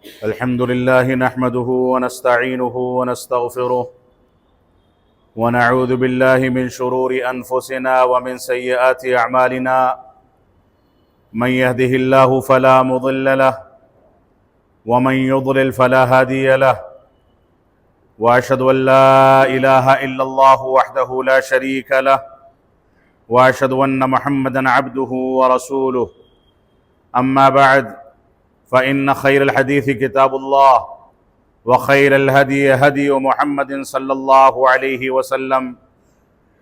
الحمد لله نحمده ونستعينه ونستغفره ونعوذ بالله من شرور أنفسنا ومن سيئات أعمالنا. من يهده الله فلا مضل له ومن يضلل فلا هادي له، وأشهد أن لا إله إلا الله وحده لا شريك له، وأشهد أن محمدا عبده ورسوله. أما بعد، فإن خير الحديث كتاب الله، وخير الهدي هدي محمد صلى الله عليه وسلم،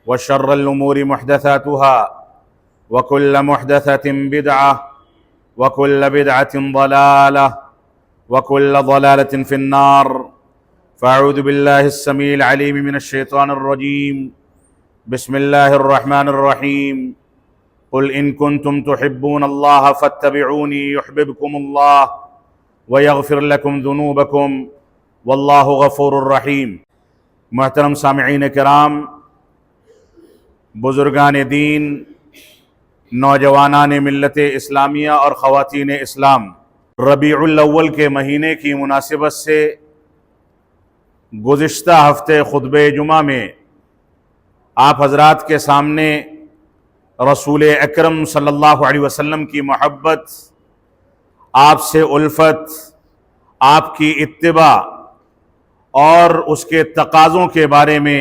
وشر الأمور محدثاتها، وكل محدثة بدعة، وكل بدعة ضلالة، وكل ضلالة في النار. فأعوذ بالله السميع العليم من الشيطان الرجيم. بسم الله الرحمن الرحيم. قل إن كنتم تحبون الله فاتبعوني يحببكم الله ويغفر لكم ذنوبكم واللہ غفور الرحیم. محترم سامعین کرام، بزرگان دین، نوجوانان ملت اسلامیہ اور خواتین اسلام، ربیع الاول کے مہینے کی مناسبت سے گزشتہ ہفتے خطبہ جمعہ میں آپ حضرات کے سامنے رسول اکرم صلی اللہ علیہ وسلم کی محبت، آپ سے الفت، آپ کی اتباع اور اس کے تقاضوں کے بارے میں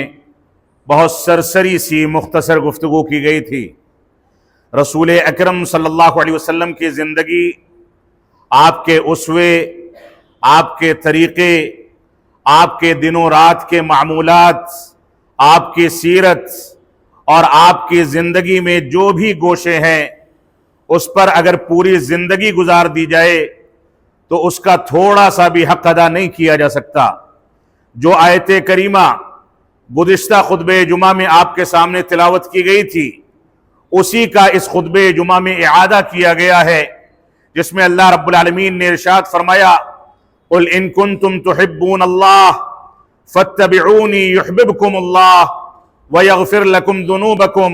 بہت سرسری سی مختصر گفتگو کی گئی تھی. رسول اکرم صلی اللہ علیہ وسلم کی زندگی، آپ کے اسوے، آپ کے طریقے، آپ کے دن و رات کے معمولات، آپ کی سیرت اور آپ کی زندگی میں جو بھی گوشے ہیں، اس پر اگر پوری زندگی گزار دی جائے تو اس کا تھوڑا سا بھی حق ادا نہیں کیا جا سکتا. جو آیت کریمہ گزشتہ خطبہ جمعہ میں آپ کے سامنے تلاوت کی گئی تھی، اسی کا اس خطبہ جمعہ میں اعادہ کیا گیا ہے، جس میں اللہ رب العالمین نے ارشاد فرمایا: قل ان کنتم تحبون اللہ فاتبعونی یحببکم اللہ وَيَغْفِرْ لَكُمْ ذُنُوبَكُمْ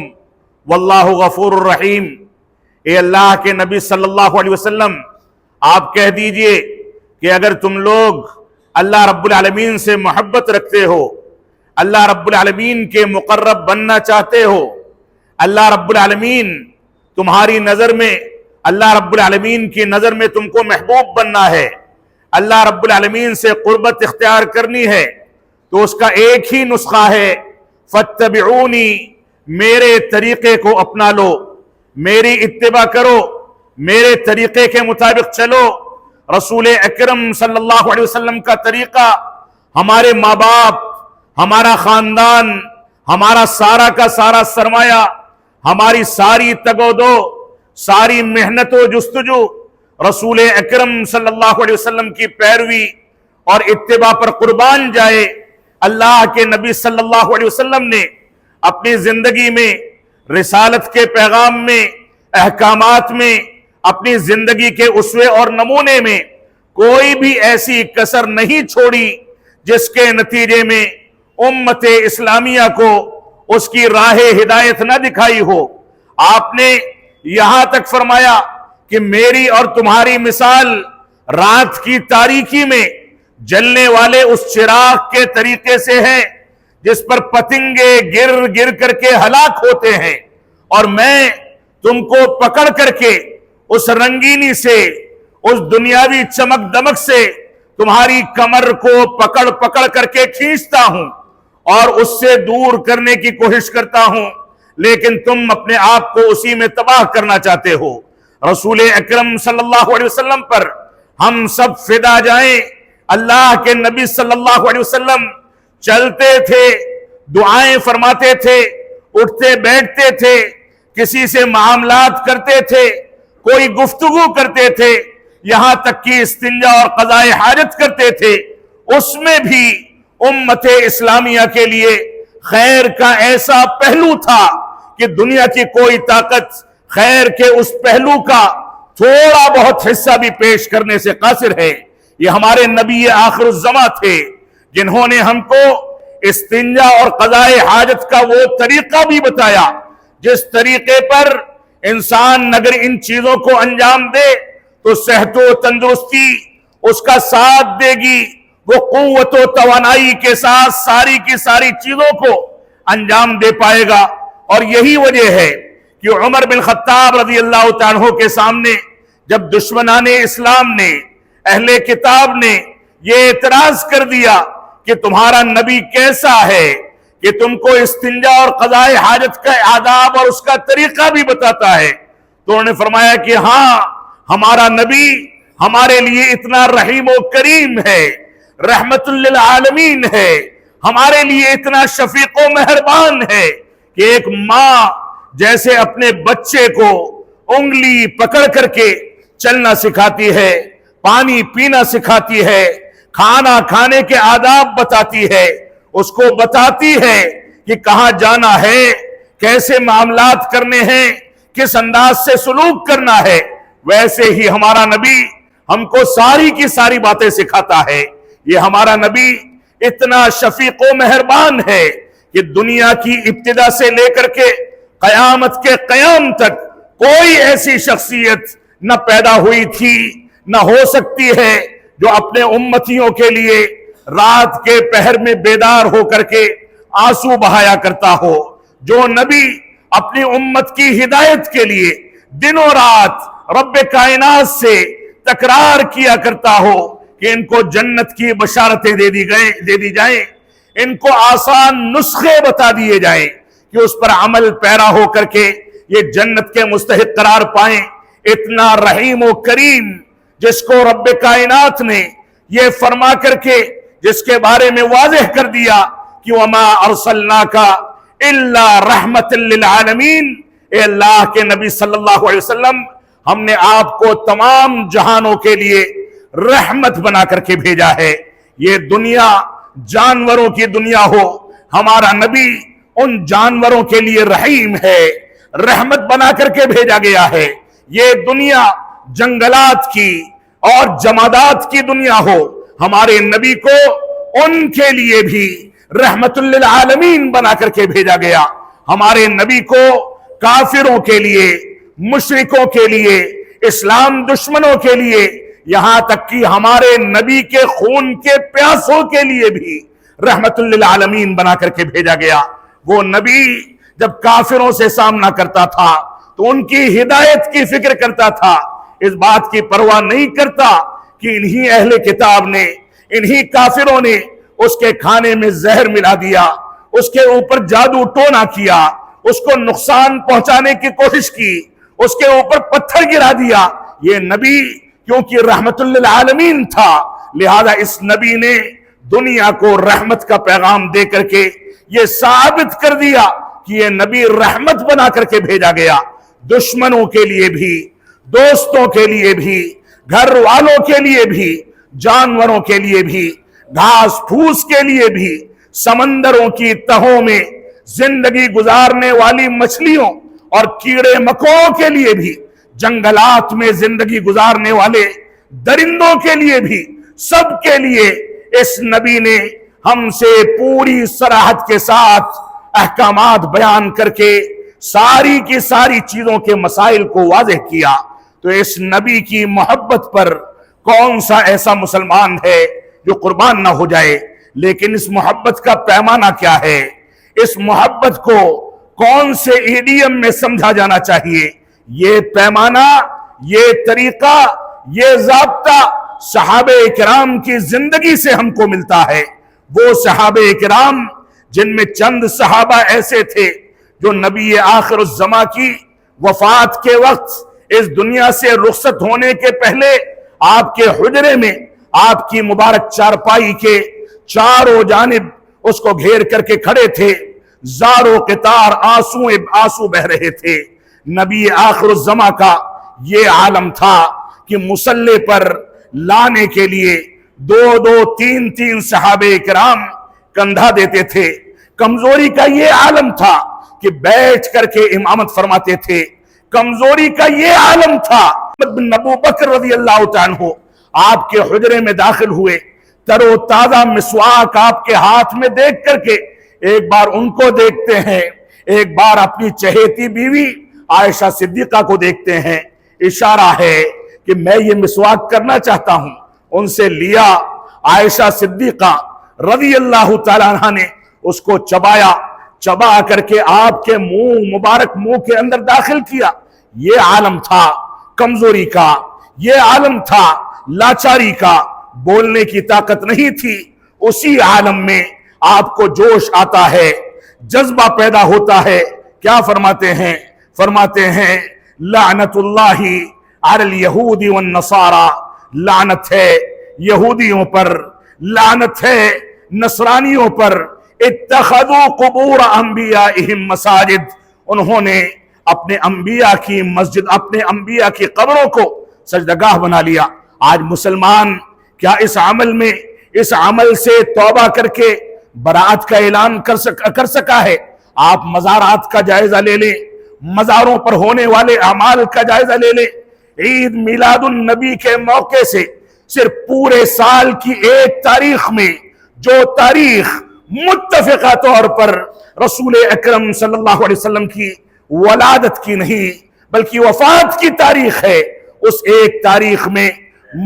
وَاللَّهُ غَفُورٌ الرحیم. اے اللہ کے نبی صلی اللہ علیہ وسلم، آپ کہہ دیجئے کہ اگر تم لوگ اللہ رب العالمین سے محبت رکھتے ہو، اللہ رب العالمین کے مقرب بننا چاہتے ہو، اللہ رب العالمین تمہاری نظر میں، اللہ رب العالمین کی نظر میں تم کو محبوب بننا ہے، اللہ رب العالمین سے قربت اختیار کرنی ہے، تو اس کا ایک ہی نسخہ ہے: فاتبعونی، میرے طریقے کو اپنا لو، میری اتباع کرو، میرے طریقے کے مطابق چلو. رسول اکرم صلی اللہ علیہ وسلم کا طریقہ ہمارے ماں باپ، ہمارا خاندان، ہمارا سارا کا سارا سرمایہ، ہماری ساری تگ و دو، ساری محنت و جستجو رسول اکرم صلی اللہ علیہ وسلم کی پیروی اور اتباع پر قربان جائے. اللہ کے نبی صلی اللہ علیہ وسلم نے اپنی زندگی میں، رسالت کے پیغام میں، احکامات میں، اپنی زندگی کے اسوے اور نمونے میں کوئی بھی ایسی کسر نہیں چھوڑی جس کے نتیجے میں امت اسلامیہ کو اس کی راہ ہدایت نہ دکھائی ہو. آپ نے یہاں تک فرمایا کہ میری اور تمہاری مثال رات کی تاریکی میں جلنے والے اس چراغ کے طریقے سے ہے جس پر پتنگے گر گر کر کے ہلاک ہوتے ہیں، اور میں تم کو پکڑ کر کے اس رنگینی سے، اس دنیاوی چمک دمک سے تمہاری کمر کو پکڑ پکڑ کر کے کھینچتا ہوں اور اس سے دور کرنے کی کوشش کرتا ہوں، لیکن تم اپنے آپ کو اسی میں تباہ کرنا چاہتے ہو. رسول اکرم صلی اللہ علیہ وسلم پر ہم سب فدا جائیں. اللہ کے نبی صلی اللہ علیہ وسلم چلتے تھے، دعائیں فرماتے تھے، اٹھتے بیٹھتے تھے، کسی سے معاملات کرتے تھے، کوئی گفتگو کرتے تھے، یہاں تک کہ استنجا اور قضاء حاجت کرتے تھے. اس میں بھی امت اسلامیہ کے لیے خیر کا ایسا پہلو تھا کہ دنیا کی کوئی طاقت خیر کے اس پہلو کا تھوڑا بہت حصہ بھی پیش کرنے سے قاصر ہے. یہ ہمارے نبی آخر الزماں تھے جنہوں نے ہم کو استنجا اور قضاء حاجت کا وہ طریقہ بھی بتایا جس طریقے پر انسان اگر ان چیزوں کو انجام دے تو صحت و تندرستی اس کا ساتھ دے گی، وہ قوت و توانائی کے ساتھ ساری کی ساری چیزوں کو انجام دے پائے گا۔ اور یہی وجہ ہے کہ عمر بن خطاب رضی اللہ تعالیٰ عنہ کے سامنے جب دشمنان اسلام نے، اہل کتاب نے یہ اعتراض کر دیا کہ تمہارا نبی کیسا ہے کہ تم کو استنجا اور قضاء حاجت کا آداب اور اس کا طریقہ بھی بتاتا ہے، تو انہوں نے فرمایا کہ ہاں، ہمارا نبی ہمارے لیے اتنا رحیم و کریم ہے، رحمت للعالمین ہے، ہمارے لیے اتنا شفیق و مہربان ہے کہ ایک ماں جیسے اپنے بچے کو انگلی پکڑ کر کے چلنا سکھاتی ہے، پانی پینا سکھاتی ہے، کھانا کھانے کے آداب بتاتی ہے، اس کو بتاتی ہے کہ کہاں جانا ہے، کیسے معاملات کرنے ہیں، کس انداز سے سلوک کرنا ہے، ویسے ہی ہمارا نبی ہم کو ساری کی ساری باتیں سکھاتا ہے۔ یہ ہمارا نبی اتنا شفیق و مہربان ہے کہ دنیا کی ابتدا سے لے کر کے قیامت کے قیام تک کوئی ایسی شخصیت نہ پیدا ہوئی تھی، نہ ہو سکتی ہے جو اپنے امتیوں کے لیے رات کے پہر میں بیدار ہو کر کے آنسو بہایا کرتا ہو، جو نبی اپنی امت کی ہدایت کے لیے دن و رات رب کائنات سے تکرار کیا کرتا ہو کہ ان کو جنت کی بشارتیں دے دی جائیں، ان کو آسان نسخے بتا دیے جائیں کہ اس پر عمل پیرا ہو کر کے یہ جنت کے مستحق قرار پائیں۔ اتنا رحیم و کریم جس کو رب کائنات نے یہ فرما کر کے جس کے بارے میں واضح کر دیا کہ وَمَا أَرْسَلْنَاكَ إِلَّا رَحْمَةً لِّلْعَالَمِينَ، اے اللہ کے نبی صلی اللہ علیہ وسلم، ہم نے آپ کو تمام جہانوں کے لیے رحمت بنا کر کے بھیجا ہے۔ یہ دنیا جانوروں کی دنیا ہو، ہمارا نبی ان جانوروں کے لیے رحیم ہے، رحمت بنا کر کے بھیجا گیا ہے۔ یہ دنیا جنگلات کی اور جمادات کی دنیا ہو، ہمارے نبی کو ان کے لیے بھی رحمت للعالمین بنا کر کے بھیجا گیا۔ ہمارے نبی کو کافروں کے لیے، مشرکوں کے لیے، اسلام دشمنوں کے لیے، یہاں تک کہ ہمارے نبی کے خون کے پیاسوں کے لیے بھی رحمت للعالمین بنا کر کے بھیجا گیا۔ وہ نبی جب کافروں سے سامنا کرتا تھا تو ان کی ہدایت کی فکر کرتا تھا، اس بات کی پرواہ نہیں کرتا کہ انہی اہل کتاب نے، انہی کافروں نے اس کے کھانے میں زہر ملا دیا، اس کے اوپر جادو ٹونا کیا، اس کو نقصان پہنچانے کی کوشش کی، اس کے اوپر پتھر گرا دیا۔ یہ نبی کیونکہ رحمت للعالمین تھا، لہذا اس نبی نے دنیا کو رحمت کا پیغام دے کر کے یہ ثابت کر دیا کہ یہ نبی رحمت بنا کر کے بھیجا گیا، دشمنوں کے لیے بھی، دوستوں کے لیے بھی، گھر والوں کے لیے بھی، جانوروں کے لیے بھی، گھاس پھوس کے لیے بھی، سمندروں کی تہوں میں زندگی گزارنے والی مچھلیوں اور کیڑے مکوڑوں کے لیے بھی، جنگلات میں زندگی گزارنے والے درندوں کے لیے بھی، سب کے لیے اس نبی نے ہم سے پوری صراحت کے ساتھ احکامات بیان کر کے ساری کی ساری چیزوں کے مسائل کو واضح کیا۔ تو اس نبی کی محبت پر کون سا ایسا مسلمان ہے جو قربان نہ ہو جائے؟ لیکن اس محبت کا پیمانہ کیا ہے؟ اس محبت کو کون سے ایڈیم میں سمجھا جانا چاہیے؟ یہ پیمانہ، یہ طریقہ، یہ ضابطہ صحابہ کرام کی زندگی سے ہم کو ملتا ہے۔ وہ صحابہ کرام جن میں چند صحابہ ایسے تھے جو نبی آخر الزماں کی وفات کے وقت اس دنیا سے رخصت ہونے کے پہلے آپ کے حجرے میں آپ کی مبارک چارپائی کے چاروں جانب اس کو گھیر کر کے کھڑے تھے، زار و قطار آنسو بہ رہے تھے۔ نبی آخر الزماں کا یہ عالم تھا کہ مصلی پر لانے کے لیے دو دو تین تین صحابہ کرام کندھا دیتے تھے۔ کمزوری کا یہ عالم تھا کہ بیٹھ کر کے امامت فرماتے تھے۔ کمزوری کا یہ عالم تھا۔ بن ابو بکر رضی اللہ تعالیٰ عنہ آپ کے حجرے میں داخل ہوئے، تر و تازہ مسواک آپ کے ہاتھ میں دیکھ کر کے ایک بار ان کو دیکھتے ہیں، ایک بار اپنی چہیتی بیوی عائشہ صدیقہ کو دیکھتے ہیں۔ اشارہ ہے کہ میں یہ مسواک کرنا چاہتا ہوں۔ ان سے لیا، عائشہ صدیقہ رضی اللہ تعالیٰ عنہ نے اس کو چبایا، چبا کر کے آپ کے مبارک منہ کے اندر داخل کیا۔ یہ عالم تھا کمزوری کا، یہ عالم تھا لاچاری کا، بولنے کی طاقت نہیں تھی۔ اسی عالم میں آپ کو جوش آتا ہے، جذبہ پیدا ہوتا ہے۔ کیا فرماتے ہیں؟ فرماتے ہیں لعنت اللہ علی الیہود والنصارى، لعنت ہے یہودیوں پر، لعنت ہے نصرانیوں پر، اتخذوا قبور انبیائہم مساجد، انہوں نے اپنے انبیاء کی مسجد، اپنے انبیاء کی قبروں کو سجدگاہ بنا لیا۔ آج مسلمان کیا اس عمل سے توبہ کر کے برات کا اعلان کر سکا ہے؟ آپ مزارات کا جائزہ لے لیں، مزاروں پر ہونے والے اعمال کا جائزہ لے لیں۔ عید میلاد النبی کے موقع سے صرف پورے سال کی ایک تاریخ میں جو تاریخ متفقہ طور پر رسول اکرم صلی اللہ علیہ وسلم کی ولادت کی نہیں بلکہ وفات کی تاریخ ہے، اس ایک تاریخ میں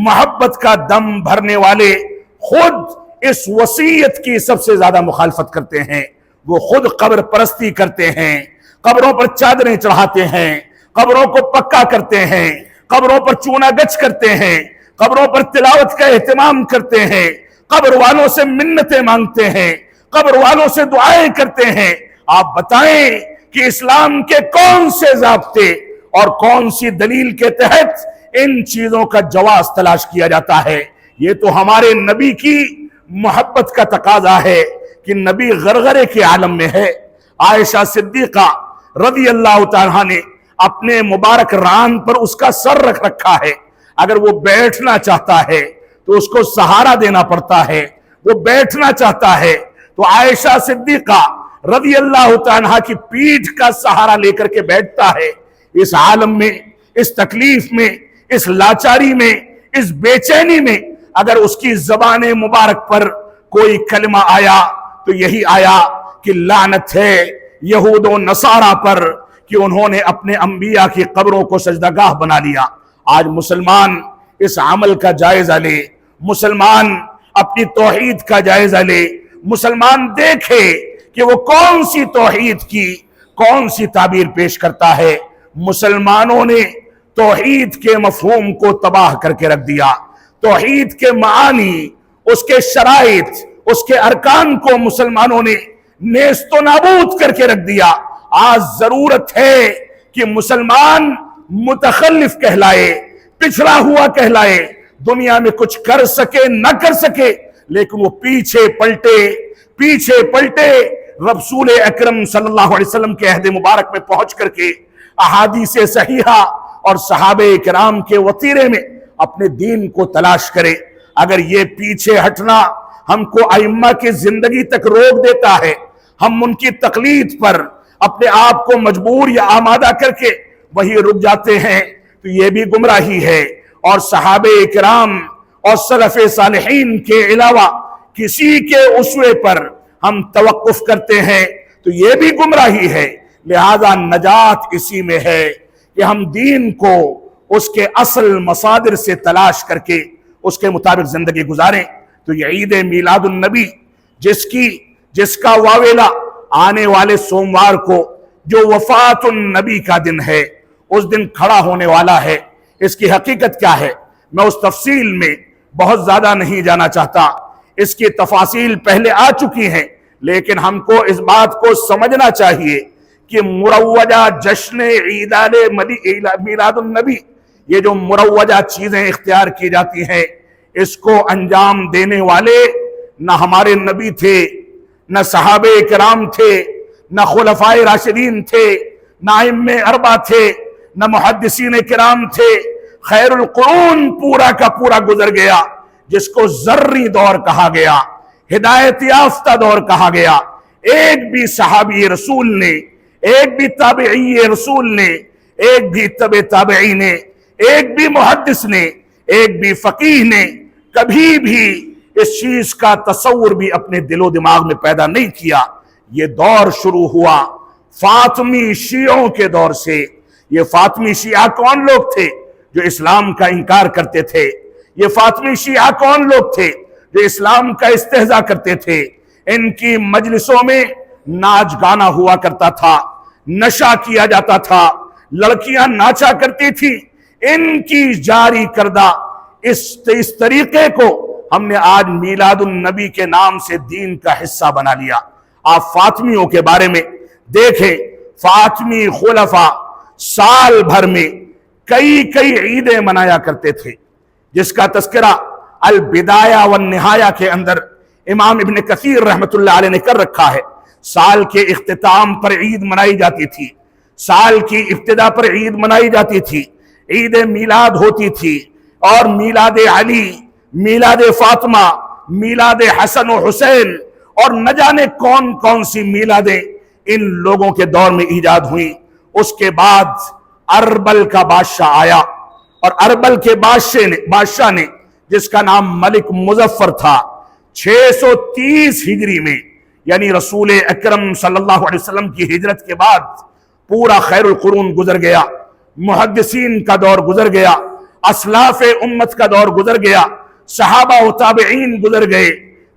محبت کا دم بھرنے والے خود اس وصیت کی سب سے زیادہ مخالفت کرتے ہیں۔ وہ خود قبر پرستی کرتے ہیں، قبروں پر چادریں چڑھاتے ہیں، قبروں کو پکا کرتے ہیں، قبروں پر چونا گچ کرتے ہیں، قبروں پر تلاوت کا اہتمام کرتے ہیں، قبر والوں سے منتیں مانگتے ہیں، قبر والوں سے دعائیں کرتے ہیں۔ آپ بتائیں کہ اسلام کے کون سے ضابطے اور کون سی دلیل کے تحت ان چیزوں کا جواز تلاش کیا جاتا ہے؟ یہ تو ہمارے نبی کی محبت کا تقاضا ہے کہ نبی غرغرے کے عالم میں ہے۔ عائشہ صدیقہ رضی اللہ تعالیٰ نے اپنے مبارک ران پر اس کا سر رکھ رکھا ہے، اگر وہ بیٹھنا چاہتا ہے تو اس کو سہارا دینا پڑتا ہے، وہ بیٹھنا چاہتا ہے تو عائشہ صدیقہ رضی اللہ تعالیٰ کی پیٹھ کا سہارا لے کر کے بیٹھتا ہے۔ اس عالم میں، اس تکلیف میں، اس لاچاری میں، اس بے چینی میں اگر اس کی زبان مبارک پر کوئی کلمہ آیا تو یہی آیا کہ لعنت ہے یہود و نصارہ پر کہ انہوں نے اپنے انبیاء کی قبروں کو سجدگاہ بنا لیا۔ آج مسلمان اس عمل کا جائزہ لے، مسلمان اپنی توحید کا جائزہ لے، مسلمان دیکھے کہ وہ کون سی توحید کی کون سی تعبیر پیش کرتا ہے۔ مسلمانوں نے توحید کے مفہوم کو تباہ کر کے رکھ دیا، توحید کے معانی، اس کے شرائط، اس کے ارکان کو مسلمانوں نے نیست و نابود کر کے رکھ دیا۔ آج ضرورت ہے کہ مسلمان متخلف کہلائے، پچھڑا ہوا کہلائے، دنیا میں کچھ کر سکے نہ کر سکے لیکن وہ پیچھے پلٹے رسول اکرم صلی اللہ علیہ وسلم کے عہد مبارک میں پہنچ کر کے احادیث صحیحہ اور صحابہ کرام کے وطیرے میں اپنے دین کو تلاش کرے۔ اگر یہ پیچھے ہٹنا ہم کو ائمہ کی زندگی تک روک دیتا ہے، ہم ان کی تقلید پر اپنے آپ کو مجبور یا آمادہ کر کے وہی رک جاتے ہیں تو یہ بھی گمراہی ہے، اور صحابہ کرام اور سلف صالحین کے علاوہ کسی کے اسوے پر ہم توقف کرتے ہیں تو یہ بھی گمراہی ہے۔ لہذا نجات اسی میں ہے کہ ہم دین کو اس کے اصل مصادر سے تلاش کر کے اس کے مطابق زندگی گزاریں۔ تو یہ عید میلاد النبی جس کا واویلا آنے والے سوموار کو جو وفات النبی کا دن ہے اس دن کھڑا ہونے والا ہے، اس کی حقیقت کیا ہے میں اس تفصیل میں بہت زیادہ نہیں جانا چاہتا، اس کی تفاصیل پہلے آ چکی ہیں، لیکن ہم کو اس بات کو سمجھنا چاہیے کہ مروجہ جشن عیدان میلاد النبی، یہ جو مروجہ چیزیں اختیار کی جاتی ہیں اس کو انجام دینے والے نہ ہمارے نبی تھے، نہ صحابہ کرام تھے، نہ خلفائے راشدین تھے، نہ ائمہ اربعہ تھے، نہ محدثین کرام تھے۔ خیر القرون پورا کا پورا گزر گیا جس کو ذری دور کہا گیا، ہدایت یافتہ دور کہا گیا۔ ایک بھی صحابی رسول نے، ایک بھی تابعی رسول نے، ایک بھی تبع تابعی نے، ایک بھی محدث نے، ایک بھی فقیہ نے کبھی بھی اس چیز کا تصور بھی اپنے دل و دماغ میں پیدا نہیں کیا۔ یہ دور شروع ہوا فاطمی شیعوں کے دور سے۔ یہ فاطمی شیعہ کون لوگ تھے؟ جو اسلام کا انکار کرتے تھے۔ یہ فاطمی شیعہ کون لوگ تھے جو اسلام کا استہزاء کرتے تھے؟ ان کی مجلسوں میں ناچ گانا ہوا کرتا تھا، نشہ کیا جاتا تھا، لڑکیاں ناچا کرتی تھی۔ ان کی جاری کردہ اس طریقے کو ہم نے آج میلاد النبی کے نام سے دین کا حصہ بنا لیا۔ آپ فاطمیوں کے بارے میں دیکھیں، فاطمی خلفاء سال بھر میں کئی عیدیں منایا کرتے تھے، جس کا تذکرہ البدایہ والنہایہ کے اندر امام ابن کثیر رحمت اللہ علیہ نے کر رکھا ہے۔ سال کے اختتام پر عید منائی جاتی تھی، سال کی ابتدا پر عید منائی جاتی تھی، عید میلاد ہوتی تھی، اور میلاد علی، میلاد فاطمہ، میلاد حسن و حسین، اور نہ جانے کون کون سی میلادیں ان لوگوں کے دور میں ایجاد ہوئیں۔ اس کے بعد اربل کا بادشاہ آیا، اور اربل کے بادشاہ نے جس کا نام ملک مظفر تھا، 630 ہجری میں، یعنی رسول اکرم صلی اللہ علیہ وسلم کی ہجرت کے بعد پورا خیر القرون گزر گیا، محدثین کا دور گزر گیا، اسلاف امت کا دور گزر گیا، صحابہ و تابعین گزر گئے،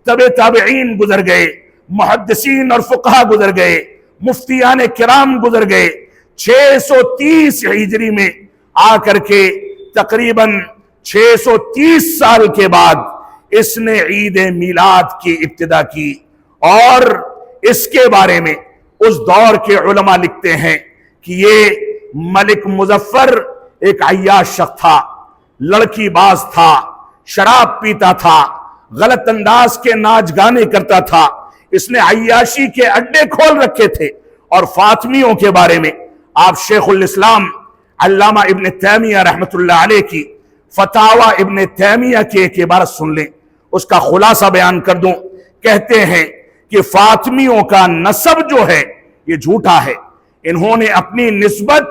تبع تابعین گزر گئے، محدثین اور فقہا گزر گئے، مفتیان کرام گزر گئے۔ 630 ہجری میں آ کر کے تقریباً 630 سال کے بعد اس نے عید میلاد کی ابتدا کی، اور اس کے بارے میں اس دور کے علماء لکھتے ہیں کہ یہ ملک مظفر ایک عیاش شخص تھا، لڑکی باز تھا، شراب پیتا تھا، غلط انداز کے ناچ گانے کرتا تھا، اس نے عیاشی کے اڈے کھول رکھے تھے۔ اور فاطمیوں کے بارے میں آپ شیخ الاسلام علامہ ابن تیمیہ رحمت اللہ علیہ کی فتاوی ابن تیمیہ کی ایک عبارت سن لیں، اس کا خلاصہ بیان کر دوں۔ کہتے ہیں کہ فاطمیوں کا نسب جو ہے یہ جھوٹا ہے، انہوں نے اپنی نسبت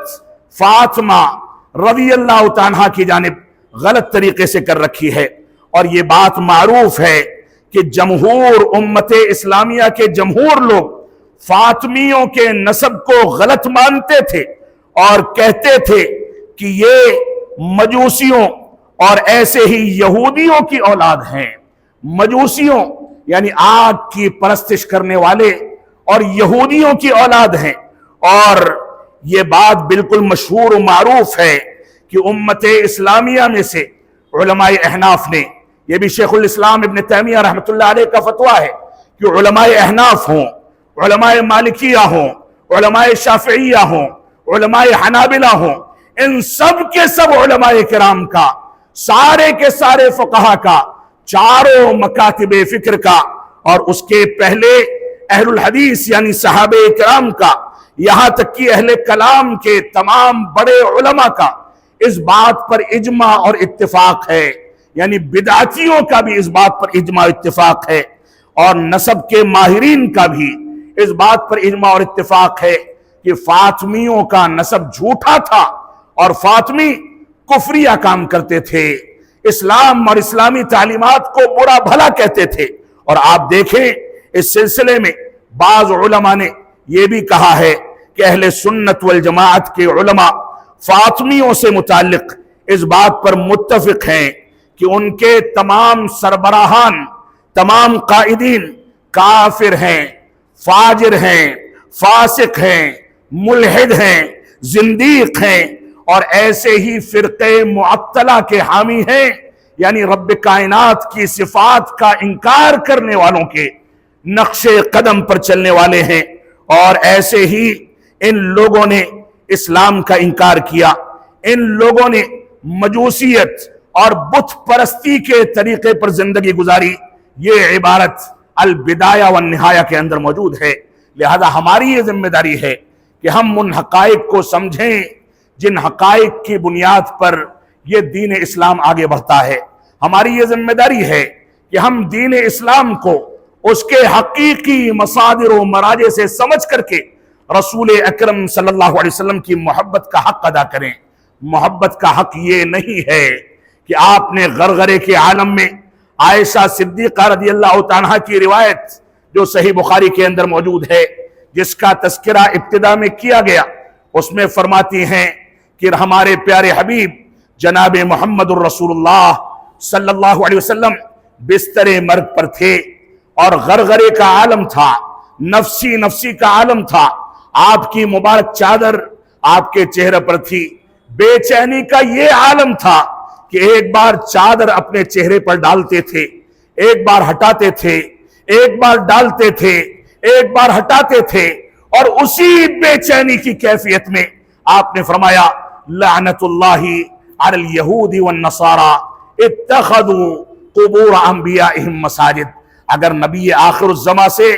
فاطمہ رضی اللہ عنہا کی جانب غلط طریقے سے کر رکھی ہے، اور یہ بات معروف ہے کہ جمہور امت اسلامیہ کے جمہور لوگ فاطمیوں کے نسب کو غلط مانتے تھے، اور کہتے تھے کہ یہ مجوسیوں اور ایسے ہی یہودیوں کی اولاد ہیں۔ مجوسیوں یعنی آگ کی پرستش کرنے والے، اور یہودیوں کی اولاد ہیں۔ اور یہ بات بالکل مشہور و معروف ہے کہ امت اسلامیہ میں سے علماء احناف نے، یہ بھی شیخ الاسلام ابن تیمیہ رحمت اللہ علیہ کا فتویٰ ہے، کہ علماء احناف ہوں، علماء مالکیہ ہوں، علماء شافعیہ ہوں، علماء حنابلہ ہوں، ان سب کے سب علماء کرام کا، سارے کے سارے فقہا کا، چاروں مکاتب فکر کا، اور اس کے پہلے اہل الحدیث یعنی صحابہ کرام کا، یہاں تک کہ اہل کلام کے تمام بڑے علماء کا اس بات پر اجماع اور اتفاق ہے، یعنی بدعتیوں کا بھی اس بات پر اجماع و اتفاق ہے، اور نسب کے ماہرین کا بھی اس بات پر اجماع اور اتفاق ہے کہ فاطمیوں کا نسب جھوٹا تھا، اور فاطمی کفریہ کام کرتے تھے، اسلام اور اسلامی تعلیمات کو برا بھلا کہتے تھے۔ اور آپ دیکھیں اس سلسلے میں بعض علماء نے یہ بھی کہا ہے کہ اہل سنت والجماعت کے علماء فاطمیوں سے متعلق اس بات پر متفق ہیں کہ ان کے تمام سربراہان، تمام قائدین کافر ہیں، فاجر ہیں، فاسق ہیں، ملحد ہیں، زندیق ہیں، اور ایسے ہی فرقے معطلہ کے حامی ہیں، یعنی رب کائنات کی صفات کا انکار کرنے والوں کے نقش قدم پر چلنے والے ہیں۔ اور ایسے ہی ان لوگوں نے اسلام کا انکار کیا، ان لوگوں نے مجوسیت اور بت پرستی کے طریقے پر زندگی گزاری۔ یہ عبارت البدایہ والنہایہ کے اندر موجود ہے۔ لہذا ہماری یہ ذمہ داری ہے کہ ہم ان حقائق کو سمجھیں جن حقائق کی بنیاد پر یہ دین اسلام آگے بڑھتا ہے۔ ہماری یہ ذمہ داری ہے کہ ہم دین اسلام کو اس کے حقیقی مصادر و مراجع سے سمجھ کر کے رسول اکرم صلی اللہ علیہ وسلم کی محبت کا حق ادا کریں۔ محبت کا حق یہ نہیں ہے کہ آپ نے غرغرے کے عالم میں عائشہ صدیقہ رضی اللہ عنہا کی روایت جو صحیح بخاری کے اندر موجود ہے، جس کا تذکرہ ابتدا میں کیا گیا، اس میں فرماتی ہیں کہ ہمارے پیارے حبیب جناب محمد الرسول اللہ صلی اللہ علیہ وسلم بستر مرگ پر تھے اور غرغرے کا عالم تھا، نفسی نفسی کا عالم تھا، آپ کی مبارک چادر آپ کے چہرے پر تھی، بے چینی کا یہ عالم تھا کہ ایک بار چادر اپنے چہرے پر ڈالتے تھے، ایک بار ہٹاتے تھے، ایک بار ڈالتے تھے، ایک بار ہٹاتے تھے، اور اسی بے چینی کی کیفیت میں آپ نے فرمایا لعنت اللہ علی الیہود والنصارى اتخذوا قبور انبیائہم مساجد۔ اگر نبی آخر الزماں سے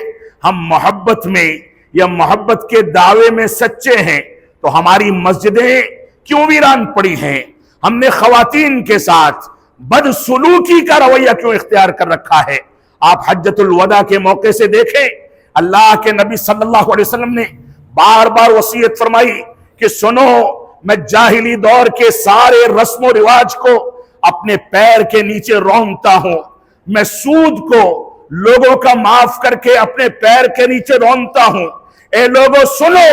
ہم محبت میں یا محبت کے دعوے میں سچے ہیں تو ہماری مسجدیں کیوں ویران پڑی ہیں؟ ہم نے خواتین کے ساتھ بدسلوکی کا رویہ کیوں اختیار کر رکھا ہے؟ آپ حجۃ الوداع کے موقع سے دیکھیں، اللہ کے نبی صلی اللہ علیہ وسلم نے بار بار وصیت فرمائی کہ سنو، میں جاہلی دور کے سارے رسم و رواج کو اپنے پیر کے نیچے رونتا ہوں، میں سود کو لوگوں کا معاف کر کے اپنے پیر کے نیچے رونتا ہوں۔ اے لوگوں سنو،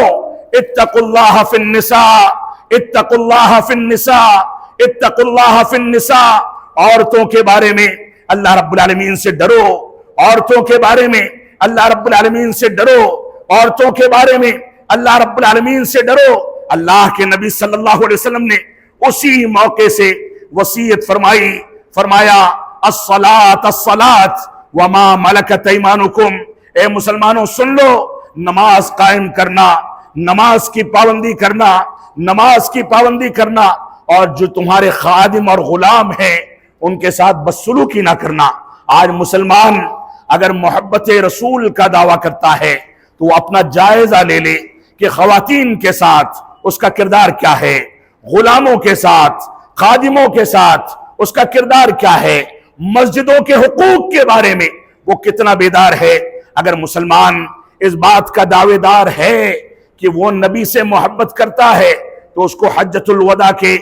اتقوا اللہ فی النساء، اتقوا اللہ فی النساء، اتقوا اللہ فی النساء۔ عورتوں کے بارے میں اللہ رب العالمین سے ڈرو، عورتوں کے بارے میں اللہ رب العالمین سے ڈرو، عورتوں کے بارے میں اللہ رب العالمین سے ڈرو۔ اللہ کے نبی صلی اللہ علیہ وسلم نے اسی موقع سے وصیت فرمائی، فرمایا الصلاۃ الصلاۃ وما ملکت ایمانکم۔ اے مسلمانوں سن لو، نماز قائم کرنا، نماز کی پابندی کرنا، نماز کی پابندی کرنا، اور جو تمہارے خادم اور غلام ہیں ان کے ساتھ بدسلوکی نہ کرنا۔ آج مسلمان اگر محبت رسول کا دعویٰ کرتا ہے تو وہ اپنا جائزہ لے لے کہ خواتین کے ساتھ اس کا کردار کیا ہے، غلاموں کے ساتھ، خادموں کے ساتھ اس کا کردار کیا ہے، مسجدوں کے حقوق کے بارے میں وہ کتنا بیدار ہے۔ اگر مسلمان اس بات کا دعوے دار ہے کہ وہ نبی سے محبت کرتا ہے تو اس کو حجۃ الوداع کے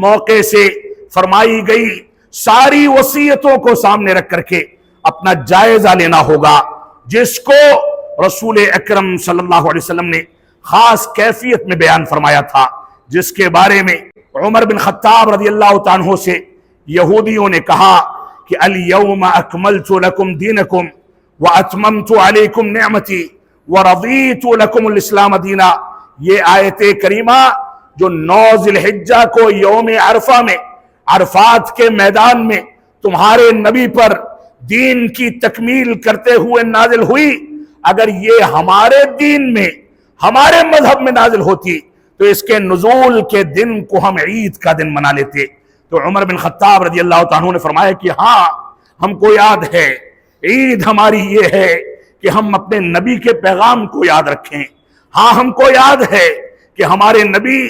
موقع سے فرمائی گئی ساری وصیتوں کو سامنے رکھ کر کے اپنا جائزہ لینا ہوگا۔ جس کو رسول اکرم صلی اللہ علیہ وسلم نے خاص کیفیت میں بیان فرمایا تھا، جس کے بارے میں عمر بن خطاب رضی اللہ تعالیٰ عنہ سے یہودیوں نے کہا کہ الیوم اکملت لکم دینکم واتممت علیکم نعمتی ورضیت لکم الاسلام دینا۔ یہ آیت کریمہ جو 9 ذی الحجہ کو یوم عرفہ میں عرفات کے میدان میں تمہارے نبی پر دین کی تکمیل کرتے ہوئے نازل ہوئی، اگر یہ ہمارے دین میں، ہمارے مذہب میں نازل ہوتی تو اس کے نزول کے دن کو ہم عید کا دن منا لیتے۔ تو عمر بن خطاب رضی اللہ عنہ نے فرمایا کہ ہاں ہم کو یاد ہے، عید ہماری یہ ہے کہ ہم اپنے نبی کے پیغام کو یاد رکھیں۔ ہاں ہم کو یاد ہے کہ ہمارے نبی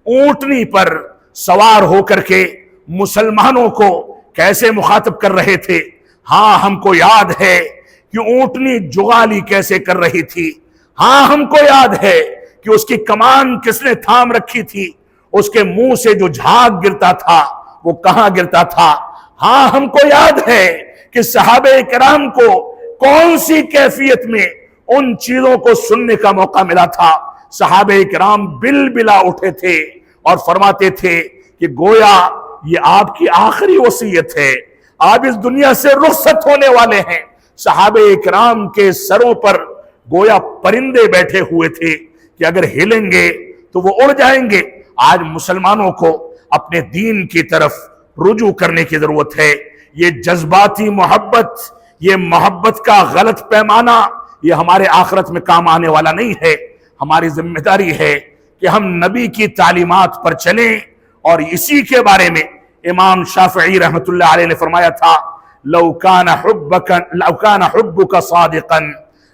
اونٹنی پر سوار ہو کر کے مسلمانوں کو کیسے مخاطب کر رہے تھے۔ ہاں ہم کو یاد ہے کہ اونٹنی جغالی کیسے کر رہی تھی۔ ہاں ہم کو یاد ہے کہ اس کی کمان کس نے تھام رکھی تھی، اس کے منہ سے جو جھاگ گرتا تھا وہ کہاں گرتا تھا۔ ہاں ہم کو یاد ہے کہ صحابہ کرام کو کون سی کیفیت میں ان چیزوں کو سننے کا موقع ملا تھا۔ صحابہ کرام بل بلا اٹھے تھے اور فرماتے تھے کہ گویا یہ آپ کی آخری وصیت ہے، آپ اس دنیا سے رخصت ہونے والے ہیں۔ صحابہ کرام کے سروں پر گویا پرندے بیٹھے ہوئے تھے کہ اگر ہلیں گے تو وہ اڑ جائیں گے۔ آج مسلمانوں کو اپنے دین کی طرف رجوع کرنے کی ضرورت ہے۔ یہ جذباتی محبت، یہ محبت کا غلط پیمانہ، یہ ہمارے آخرت میں کام آنے والا نہیں ہے۔ ہماری ذمہ داری ہے کہ ہم نبی کی تعلیمات پر چلیں، اور اسی کے بارے میں امام شافعی رحمۃ اللہ علیہ نے فرمایا تھا لو کان حبک صادقا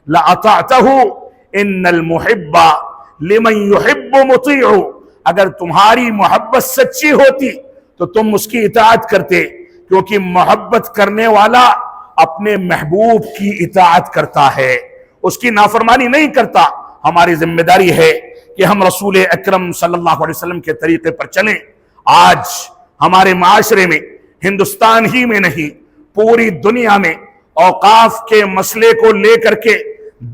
لأطعته ان المحب لمن يحب مطیع۔ اگر تمہاری محبت سچی ہوتی تو تم اس کی اطاعت کرتے، کیونکہ محبت کرنے والا اپنے محبوب کی اطاعت کرتا ہے، اس کی نافرمانی نہیں کرتا۔ ہماری ذمہ داری ہے کہ ہم رسول اکرم صلی اللہ علیہ وسلم کے طریقے پر چلیں۔ آج ہمارے معاشرے میں، ہندوستان ہی میں نہیں پوری دنیا میں، اوقاف کے مسئلے کو لے کر کے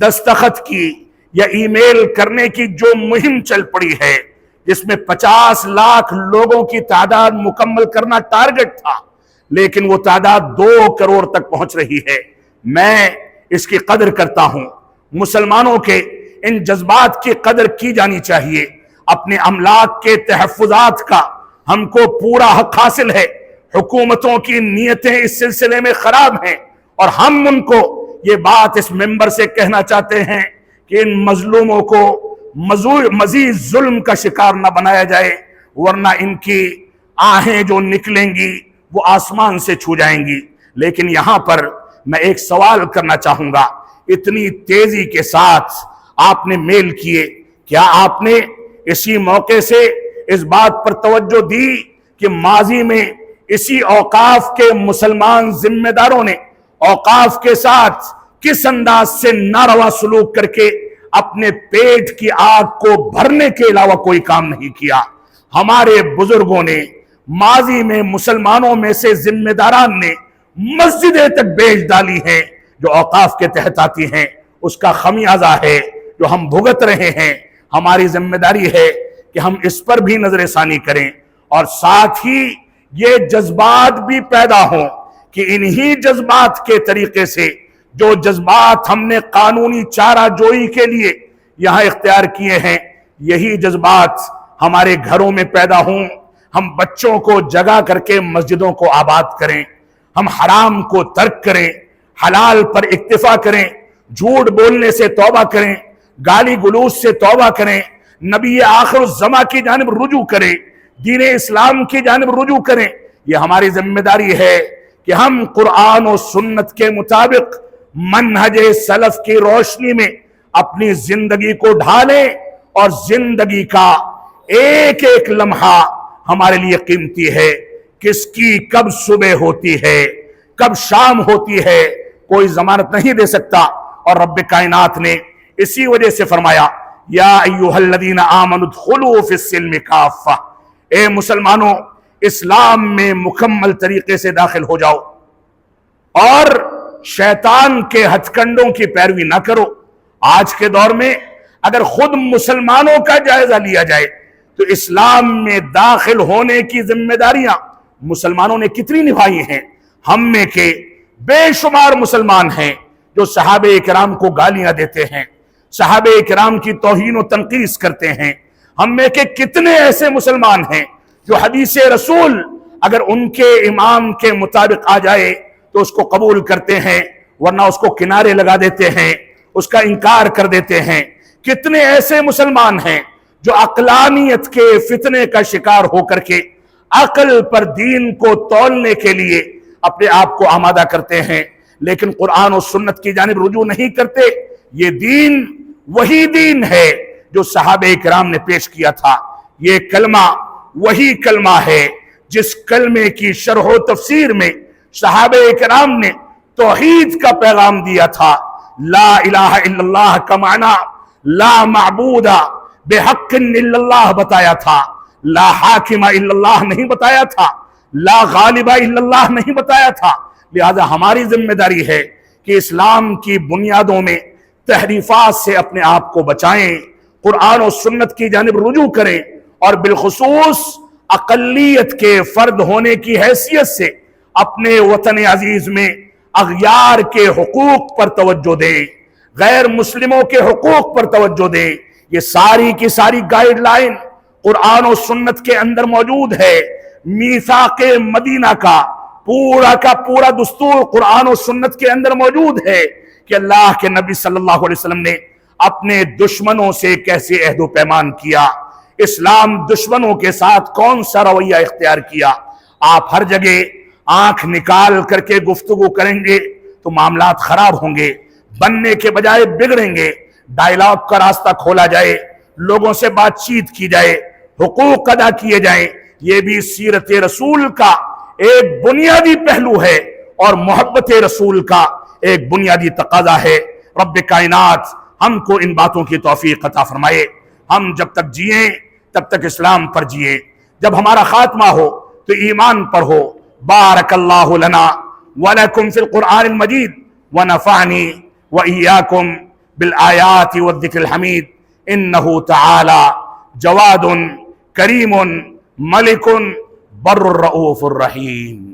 دستخط کی یا ای میل کرنے کی جو مہم چل پڑی ہے، جس میں 50 لاکھ لوگوں کی تعداد مکمل کرنا ٹارگٹ تھا، لیکن وہ تعداد 2 کروڑ تک پہنچ رہی ہے۔ میں اس کی قدر کرتا ہوں۔ مسلمانوں کے ان جذبات کی قدر کی جانی چاہیے۔ اپنے املاک کے تحفظات کا ہم کو پورا حق حاصل ہے۔ حکومتوں کی نیتیں اس سلسلے میں خراب ہیں، اور ہم ان کو یہ بات اس ممبر سے کہنا چاہتے ہیں کہ ان مظلوموں کو مزید ظلم کا شکار نہ بنایا جائے، ورنہ ان کی آہیں جو نکلیں گی وہ آسمان سے چھو جائیں گی۔ لیکن یہاں پر میں ایک سوال کرنا چاہوں گا، اتنی تیزی کے ساتھ آپ نے میل کیے، کیا آپ نے اسی موقع سے اس بات پر توجہ دی کہ ماضی میں اسی اوقاف کے مسلمان ذمہ داروں نے اوقاف کے ساتھ کس انداز سے ناروا سلوک کر کے اپنے پیٹ کی آگ کو بھرنے کے علاوہ کوئی کام نہیں کیا؟ ہمارے بزرگوں نے ماضی میں مسلمانوں میں سے ذمہ داران نے مسجدیں تک بیچ ڈالی ہیں جو اوقاف کے تحت آتی ہیں، اس کا خمیازہ ہے جو ہم بھگت رہے ہیں۔ ہماری ذمہ داری ہے کہ ہم اس پر بھی نظر ثانی کریں، اور ساتھ ہی یہ جذبات بھی پیدا ہوں کہ انہی جذبات کے طریقے سے جو جذبات ہم نے قانونی چارہ جوئی کے لیے یہاں اختیار کیے ہیں، یہی جذبات ہمارے گھروں میں پیدا ہوں۔ ہم بچوں کو جگا کر کے مسجدوں کو آباد کریں، ہم حرام کو ترک کریں، حلال پر اکتفا کریں، جھوٹ بولنے سے توبہ کریں، گالی گلوچ سے توبہ کریں، نبی آخر الزماں کی جانب رجوع کریں، دین اسلام کی جانب رجوع کریں۔ یہ ہماری ذمہ داری ہے کہ ہم قرآن و سنت کے مطابق منہج سلف کی روشنی میں اپنی زندگی کو ڈھالیں، اور زندگی کا ایک ایک لمحہ ہمارے لیے قیمتی ہے۔ کس کی کب صبح ہوتی ہے، کب شام ہوتی ہے، کوئی ضمانت نہیں دے سکتا۔ اور رب کائنات نے اسی وجہ سے فرمایا، یا ایھا الذین آمنوا ادخلوا فی السلم کافہ، اے مسلمانوں اسلام میں مکمل طریقے سے داخل ہو جاؤ، اور شیطان کے ہتھ کنڈوں کی پیروی نہ کرو۔ آج کے دور میں اگر خود مسلمانوں کا جائزہ لیا جائے تو اسلام میں داخل ہونے کی ذمہ داریاں مسلمانوں نے کتنی نبھائی ہیں۔ ہم میں کے بے شمار مسلمان ہیں جو صحابہ کرام کو گالیاں دیتے ہیں، صحابہ کرام کی توہین و تنقیص کرتے ہیں۔ ہم میں کے کتنے ایسے مسلمان ہیں جو حدیث رسول اگر ان کے امام کے مطابق آ جائے تو اس کو قبول کرتے ہیں، ورنہ اس کو کنارے لگا دیتے ہیں، اس کا انکار کر دیتے ہیں۔ کتنے ایسے مسلمان ہیں جو عقلانیت کے فتنے کا شکار ہو کر کے عقل پر دین کو تولنے کے لیے اپنے آپ کو آمادہ کرتے ہیں، لیکن قرآن و سنت کی جانب رجوع نہیں کرتے۔ یہ دین وہی دین ہے جو صحابہ کرام نے پیش کیا تھا۔ یہ کلمہ وہی کلمہ ہے جس کلمے کی شرح و تفسیر میں صحابہ کرام نے توحید کا پیغام دیا تھا۔ لا الہ الا اللہ کا معنی لا معبود بحق الا اللہ بتایا تھا، لا حاکم الا اللہ نہیں بتایا تھا، لا غالب الا اللہ نہیں بتایا تھا۔ لہذا ہماری ذمہ داری ہے کہ اسلام کی بنیادوں میں تحریفات سے اپنے آپ کو بچائیں، قرآن و سنت کی جانب رجوع کریں، اور بالخصوص اقلیت کے فرد ہونے کی حیثیت سے اپنے وطن عزیز میں اغیار کے حقوق پر توجہ دیں، غیر مسلموں کے حقوق پر توجہ دیں۔ یہ ساری کی ساری گائیڈ لائن قرآن و سنت کے اندر موجود ہے۔ میثاق مدینہ کا پورا دستور قرآن و سنت کے اندر موجود ہے کہ اللہ کے نبی صلی اللہ علیہ وسلم نے اپنے دشمنوں سے کیسے عہد و پیمان کیا، اسلام دشمنوں کے ساتھ کون سا رویہ اختیار کیا۔ آپ ہر جگہ آنکھ نکال کر کے گفتگو کریں گے تو معاملات خراب ہوں گے، بننے کے بجائے بگڑیں گے۔ ڈائلاگ کا راستہ کھولا جائے، لوگوں سے بات چیت کی جائے، حقوق ادا کیے جائیں، یہ بھی سیرت رسول کا ایک بنیادی پہلو ہے اور محبت رسول کا ایک بنیادی تقاضا ہے۔ رب کائنات ہم کو ان باتوں کی توفیق عطا فرمائے۔ ہم جب تک جئیں تب تک اسلام پر جئیں، جب ہمارا خاتمہ ہو تو ایمان پر ہو۔ بارک اللہ لنا ولکم فی القرآن المجید ونفعنی وإیاکم بالآیات والذکر الحمید انہ تعالی جواد کریم ملک بر الرؤوف الرحیم۔